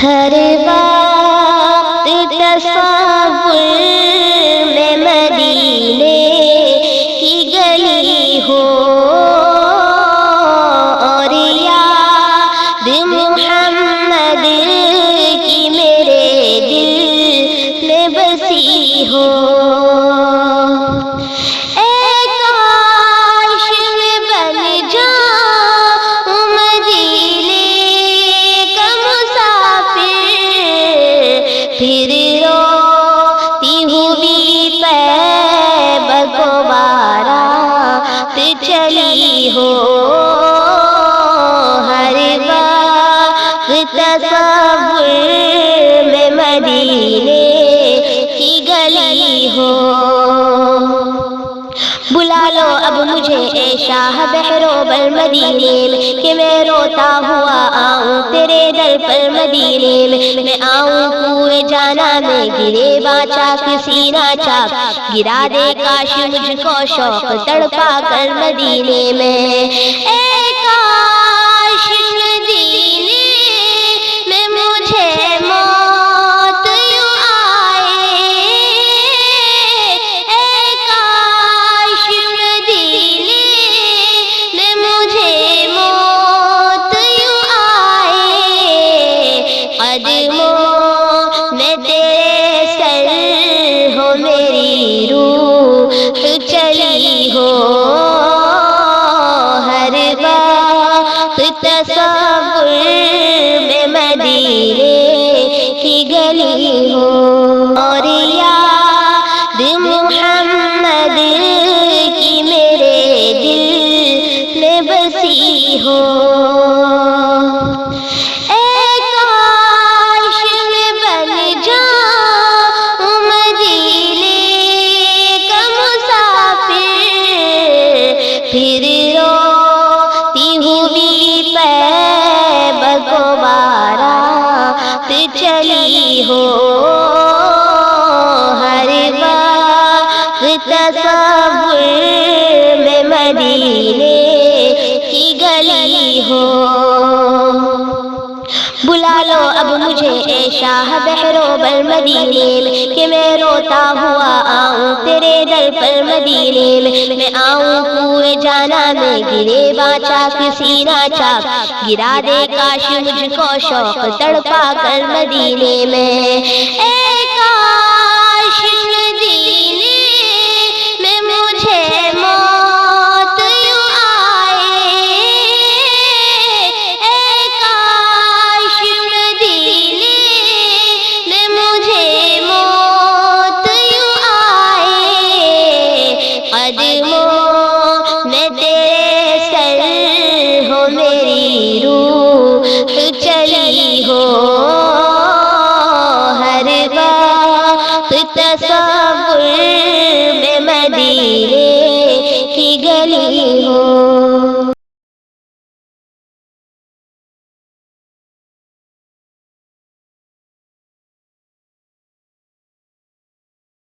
ہر وقت تصور میں مدینے کی گلی ہو اور یاد محمد کی میرے دل میں بسی ہو۔ پھر روتی ہوئی طیبہ کو بارات چلی ہو، ہر وقت تصور میں مدینے کی گلی ہو۔ بلا لو اب مجھے اے شاہ بحرو بر مدینے میں، کہ میں روتا ہوا آؤں تیرے در پر مدینے میں آؤں کوئے جانا میں گرے باچاک سینہ چاک، گرا دے کاش مجھ کو شوق تڑپا کر مدینے میں۔ اے کاش مدینے میں مجھے موت یوں آئے، اے کاش مدینے میں مجھے موت یوں آئے، قدموں میں تیرے سر ہو میری روح چلی ہو، ہر وقت تصور میں مدینے کی گلی ہو، اور یاد محمد کی میرے دل میں بسی ہو۔ پھر روتی ہوئی طیبہ کو بارات چلی ہو، ہر وقت تصور میں مدینے کی گلی ہو۔ بلا لو اب مجھے اے شاہ بحرو بر مدینے میں، کہ میں روتا ہوا آؤں تیرے در پر مدینے میں آؤں کوئے جانا میں گرے باچاک سینہ چاک، گرا دے کاش مجھ کو شوق تڑپا کر مدینے میں۔ اے کاش مدینے میں مجھے موت یوں آئے، اے کاش مدینے میں مجھے موت یوں آئے، قدموں میں تیرے سر ہو میری روح چلی ہو، ہر وقت تصور